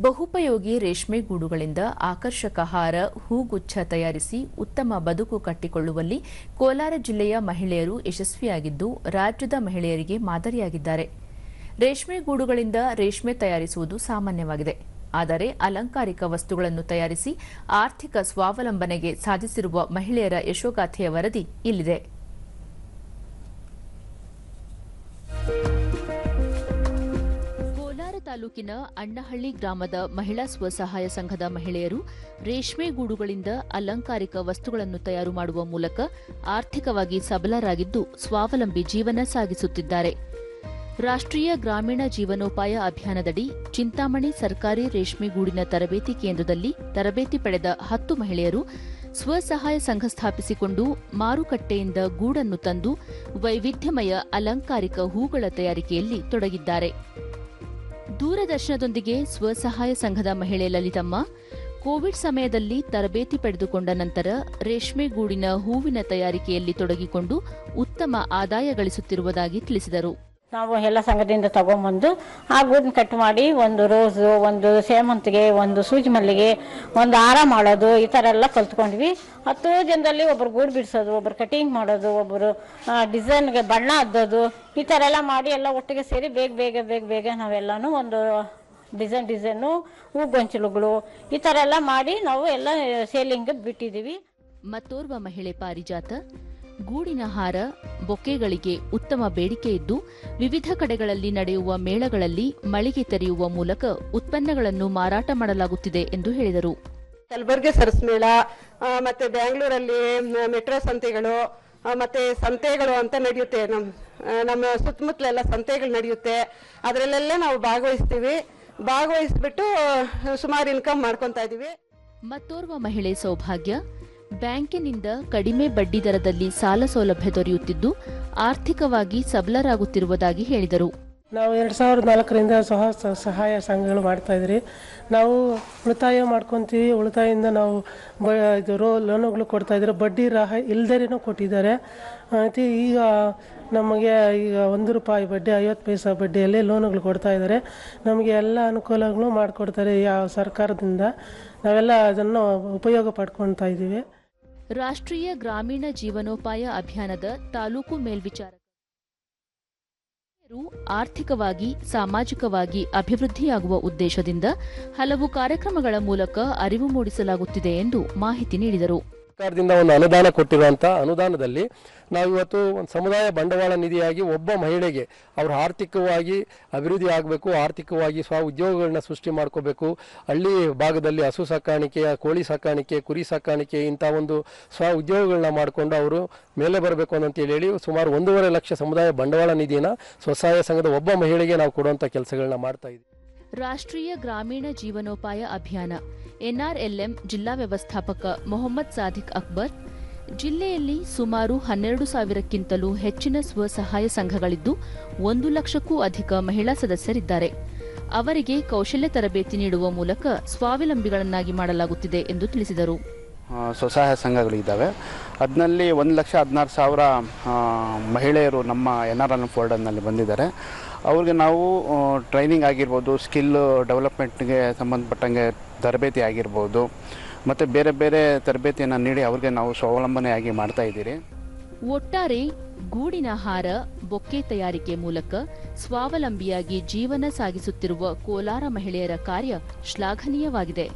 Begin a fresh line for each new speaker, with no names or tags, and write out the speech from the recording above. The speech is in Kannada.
ಬಹುಪಯೋಗಿ ರೇಷ್ಮೆ ಗೂಡುಗಳಿಂದ ಆಕರ್ಷಕ ಹಾರ, ಹೂಗುಚ್ಛ ತಯಾರಿಸಿ ಉತ್ತಮ ಬದುಕು ಕಟ್ಟಿಕೊಳ್ಳುವಲ್ಲಿ ಕೋಲಾರ ಜಿಲ್ಲೆಯ ಮಹಿಳೆಯರು ಯಶಸ್ವಿಯಾಗಿದ್ದು, ರಾಜ್ಯದ ಮಹಿಳೆಯರಿಗೆ ಮಾದರಿಯಾಗಿದ್ದಾರೆ. ರೇಷ್ಮೆ ಗೂಡುಗಳಿಂದ ರೇಷ್ಮೆ ತಯಾರಿಸುವುದು ಸಾಮಾನ್ಯವಾಗಿದೆ. ಆದರೆ ಅಲಂಕಾರಿಕ ವಸ್ತುಗಳನ್ನು ತಯಾರಿಸಿ ಆರ್ಥಿಕ ಸ್ವಾವಲಂಬನೆಗೆ ಸಾಧಿಸಿರುವ ಮಹಿಳೆಯರ ಯಶೋಗಾಥೆಯ ವರದಿ ಇಲ್ಲಿದೆ. ತಾಲೂಕಿನ ಅಣ್ಣಹಳ್ಳಿ ಗ್ರಾಮದ ಮಹಿಳಾ ಸ್ವಸಹಾಯ ಸಂಘದ ಮಹಿಳೆಯರು ರೇಷ್ಮೆ ಗೂಡುಗಳಿಂದ ಅಲಂಕಾರಿಕ ವಸ್ತುಗಳನ್ನು ತಯಾರು ಮಾಡುವ ಮೂಲಕ ಆರ್ಥಿಕವಾಗಿ ಸಬಲರಾಗಿದ್ದು ಸ್ವಾವಲಂಬಿ ಜೀವನ ಸಾಗಿಸುತ್ತಿದ್ದಾರೆ. ರಾಷ್ಟ್ರೀಯ ಗ್ರಾಮೀಣ ಜೀವನೋಪಾಯ ಅಭಿಯಾನದಡಿ ಚಿಂತಾಮಣಿ ಸರ್ಕಾರಿ ರೇಷ್ಮೆ ಗೂಡಿನ ತರಬೇತಿ ಕೇಂದ್ರದಲ್ಲಿ ತರಬೇತಿ ಪಡೆದ 10 ಮಹಿಳೆಯರು ಸ್ವಸಹಾಯ ಸಂಘ ಸ್ಥಾಪಿಸಿಕೊಂಡು ಮಾರುಕಟ್ಟೆಯಿಂದ ಗೂಡನ್ನು ತಂದು ವೈವಿಧ್ಯಮಯ ಅಲಂಕಾರಿಕ ಹೂಗಳ ತಯಾರಿಕೆಯಲ್ಲಿ ತೊಡಗಿದ್ದಾರೆ. ದೂರದರ್ಶನದೊಂದಿಗೆ ಸ್ವಸಹಾಯ ಸಂಘದ ಮಹಿಳೆ ಲಲಿತಮ್ಮ ಕೋವಿಡ್ ಸಮಯದಲ್ಲಿ ತರಬೇತಿ ಪಡೆದುಕೊಂಡ ನಂತರ ರೇಷ್ಮೆ ಗೂಡಿನ ಹೂವಿನ ತಯಾರಿಕೆಯಲ್ಲಿ ತೊಡಗಿಕೊಂಡು ಉತ್ತಮ ಆದಾಯ ಗಳಿಸುತ್ತಿರುವುದಾಗಿ ತಿಳಿಸಿದರು.
ನಾವು ಎಲ್ಲ ಸಂಘದಿಂದ ತಗೊಂಡ್ಬಂದು ಆ ಗೂಡನ್ನ ಕಟ್ ಮಾಡಿ ಒಂದು ರೋಸು, ಒಂದು ಸೇವಂತಿಗೆ, ಒಂದು ಸೂಜಿ ಮಲ್ಲಿಗೆ, ಒಂದು ಹಾರ ಮಾಡೋದು, ಈ ಥರ ಎಲ್ಲ ಕಲ್ತ್ಕೊಂಡ್ವಿ. 10 ಜನದಲ್ಲಿ ಒಬ್ಬರು ಗೂಡು ಬಿಡಿಸೋದು, ಒಬ್ಬರು ಕಟಿಂಗ್ ಮಾಡೋದು, ಒಬ್ಬರು ಡಿಸೈನ್ಗೆ ಬಣ್ಣ ಹದ್ದೋದು, ಈ ಥರ ಎಲ್ಲ ಮಾಡಿ ಎಲ್ಲ ಒಟ್ಟಿಗೆ ಸೇರಿ ಬೇಗ ನಾವೆಲ್ಲನೂ ಒಂದು ಡಿಸೈನು, ಹೂಗೊಂಚಲುಗಳು ಈ ಥರ ಎಲ್ಲ ಮಾಡಿ ನಾವು ಎಲ್ಲ ಸೇಲಿಂಗ್ ಬಿಟ್ಟಿದ್ದೀವಿ.
ಮತ್ತೋರ್ವ ಮಹಿಳೆ ಪಾರಿಜಾತ ಗೂಡಿನ ಹಾರ, ಬೊಕ್ಕೆಗಳಿಗೆ ಉತ್ತಮ ಬೇಡಿಕೆ ಇದ್ದು ವಿವಿಧ ಕಡೆಗಳಲ್ಲಿ ನಡೆಯುವ ಮೇಳಗಳಲ್ಲಿ ಮಳಿಗೆ ತೆರೆಯುವ ಮೂಲಕ ಉತ್ಪನ್ನಗಳನ್ನು ಮಾರಾಟ ಮಾಡಲಾಗುತ್ತಿದೆ ಎಂದು ಹೇಳಿದರು.
ಕಲಬುರಗಿ ಸರಸ್ ಮೇಳ, ಮತ್ತೆ ಬೆಂಗಳೂರಲ್ಲಿ ಮೆಟ್ರೋ ಸಂತೆಗಳು, ಮತ್ತೆ ಸಂತೆಗಳು ಅಂತ ನಡೆಯುತ್ತೆ. ನಮ್ಮ ಸುತ್ತಮುತ್ತಲೆಲ್ಲ ಸಂತೆಗಳು ನಡೆಯುತ್ತೆ. ಅದರಲ್ಲೆಲ್ಲ ನಾವು ಭಾಗವಹಿಸ್ಬಿಟ್ಟು ಸುಮಾರು ಇನ್ಕಮ್ ಮಾಡ್ಕೊತಾ ಇದೀವಿ.
ಮತ್ತೋರ್ವ ಮಹಿಳೆ ಸೌಭಾಗ್ಯ ಬ್ಯಾಂಕಿನಿಂದ ಕಡಿಮೆ ಬಡ್ಡಿ ದರದಲ್ಲಿ ಸಾಲ ಸೌಲಭ್ಯ ದೊರೆಯುತ್ತಿದ್ದು ಆರ್ಥಿಕವಾಗಿ ಸಬಲರಾಗುತ್ತಿರುವುದಾಗಿ ಹೇಳಿದರು.
ನಾವು 2004ರಿಂದ ಸಹಾಯ ಸಂಘಗಳು ಮಾಡ್ತಾ ಇದ್ರಿ. ನಾವು ಉಳಿತಾಯ ಮಾಡ್ಕೊತೀವಿ. ಉಳಿತಾಯದಿಂದ ನಾವು ಲೋನುಗಳು ಕೊಡ್ತಾ ಇದ್ದಾರೆ. ಬಡ್ಡಿ ಇಲ್ದೇನೂ ಕೊಟ್ಟಿದ್ದಾರೆ. ಈಗ ನಮಗೆ ಈಗ ₹1 ಬಡ್ಡಿ 50 ಪೈಸಾ ಬಡ್ಡಿಯಲ್ಲಿ ಲೋನುಗಳು ಕೊಡ್ತಾ ಇದ್ದಾರೆ. ನಮಗೆ ಎಲ್ಲ ಅನುಕೂಲಗಳು ಮಾಡಿಕೊಡ್ತಾರೆ ಯಾವ ಸರ್ಕಾರದಿಂದ. ನಾವೆಲ್ಲ ಅದನ್ನು ಉಪಯೋಗ ಪಡ್ಕೊಳ್ತಾ ಇದ್ದೀವಿ.
ರಾಷ್ಟ್ರೀಯ ಗ್ರಾಮೀಣ ಜೀವನೋಪಾಯ ಅಭಿಯಾನದ ತಾಲೂಕು ಮೇಲ್ವಿಚಾರಕರು ಆರ್ಥಿಕವಾಗಿ, ಸಾಮಾಜಿಕವಾಗಿ ಅಭಿವೃದ್ಧಿಯಾಗುವ ಉದ್ದೇಶದಿಂದ ಹಲವು ಕಾರ್ಯಕ್ರಮಗಳ ಮೂಲಕ ಅರಿವು ಮೂಡಿಸಲಾಗುತ್ತಿದೆ ಎಂದು ಮಾಹಿತಿ ನೀಡಿದರು.
ಸರ್ಕಾರದಿಂದ ಒಂದು ಅನುದಾನ ಕೊಟ್ಟಿರುವಂತಹ ಅನುದಾನದಲ್ಲಿ ನಾವು ಇವತ್ತು ಒಂದು ಸಮುದಾಯ ಬಂಡವಾಳ ನಿಧಿಯಾಗಿ ಒಬ್ಬ ಮಹಿಳೆಗೆ ಅವರು ಆರ್ಥಿಕವಾಗಿ ಅಭಿವೃದ್ಧಿ ಆಗಬೇಕು, ಆರ್ಥಿಕವಾಗಿ ಸ್ವ ಉದ್ಯೋಗಗಳನ್ನ ಸೃಷ್ಟಿ ಮಾಡ್ಕೋಬೇಕು, ಹಳ್ಳಿ ಭಾಗದಲ್ಲಿ ಹಸು ಸಾಕಾಣಿಕೆ, ಕೋಳಿ ಸಾಕಾಣಿಕೆ, ಕುರಿ ಸಾಕಾಣಿಕೆ ಇಂಥ ಒಂದು ಸ್ವ ಉದ್ಯೋಗಗಳನ್ನ ಮಾಡಿಕೊಂಡು ಅವರು ಮೇಲೆ ಬರಬೇಕು ಅಂತ ಹೇಳಿ ಸುಮಾರು 1.5 ಲಕ್ಷ ಸಮುದಾಯ ಬಂಡವಾಳ ನಿಧಿನ ಸ್ವಸಹಾಯ ಸಂಘದ ಒಬ್ಬ ಮಹಿಳೆಗೆ ನಾವು ಕೊಡುವಂಥ ಕೆಲಸಗಳನ್ನ ಮಾಡ್ತಾ ಇದ್ದೀವಿ.
ರಾಷ್ಟ್ರೀಯ ಗ್ರಾಮೀಣ ಜೀವನೋಪಾಯ ಅಭಿಯಾನ ಎನ್ಆರ್ಎಲ್ಎಂ ಜಿಲ್ಲಾ ವ್ಯವಸ್ಥಾಪಕ ಮೊಹಮ್ಮದ್ ಸಾದಿಕ್ ಅಕ್ಬರ್, ಜಿಲ್ಲೆಯಲ್ಲಿ ಸುಮಾರು 12,000ಕ್ಕಿಂತಲೂ ಹೆಚ್ಚಿನ ಸ್ವಸಹಾಯ ಸಂಘಗಳಿದ್ದು 1 ಲಕ್ಷಕ್ಕೂ ಅಧಿಕ ಮಹಿಳಾ ಸದಸ್ಯರಿದ್ದಾರೆ. ಅವರಿಗೆ ಕೌಶಲ್ಯ ತರಬೇತಿ ನೀಡುವ ಮೂಲಕ ಸ್ವಾವಲಂಬಿಗಳನ್ನಾಗಿ ಮಾಡಲಾಗುತ್ತಿದೆ ಎಂದು ತಿಳಿಸಿದರು.
ಸ್ವಸಹಾಯ ಸಂಘಗಳಿದ್ದಾವೆ. ಅದರಲ್ಲಿ 1,16,000 ಮಹಿಳೆಯರು ನಮ್ಮ ಎನ್ಆರ್ಎಲ್ಎಂ ಫೋಲ್ಡರ್ನಲ್ಲಿ ಬಂದಿದ್ದಾರೆ. ಅವ್ರಿಗೆ ನಾವು ಟ್ರೈನಿಂಗ್ ಆಗಿರ್ಬೋದು, ಸ್ಕಿಲ್ ಡೆವಲಪ್ಮೆಂಟ್ಗೆ ಸಂಬಂಧಪಟ್ಟಂಗೆ ತರಬೇತಿ ಆಗಿರ್ಬೋದು, ಮತ್ತು ಬೇರೆ ಬೇರೆ ತರಬೇತಿಯನ್ನು ನೀಡಿ ಅವ್ರಿಗೆ ನಾವು ಸ್ವಾವಲಂಬನೆಯಾಗಿ ಮಾಡ್ತಾ ಇದ್ದೀರಿ.
ಒಟ್ಟಾರೆ ಗೂಡಿನ ಹಾರ, ಬೊಕ್ಕೆ ತಯಾರಿಕೆ ಮೂಲಕ ಸ್ವಾವಲಂಬಿಯಾಗಿ ಜೀವನ ಸಾಗಿಸುತ್ತಿರುವ ಕೋಲಾರ ಮಹಿಳೆಯರ ಕಾರ್ಯ ಶ್ಲಾಘನೀಯವಾಗಿದೆ.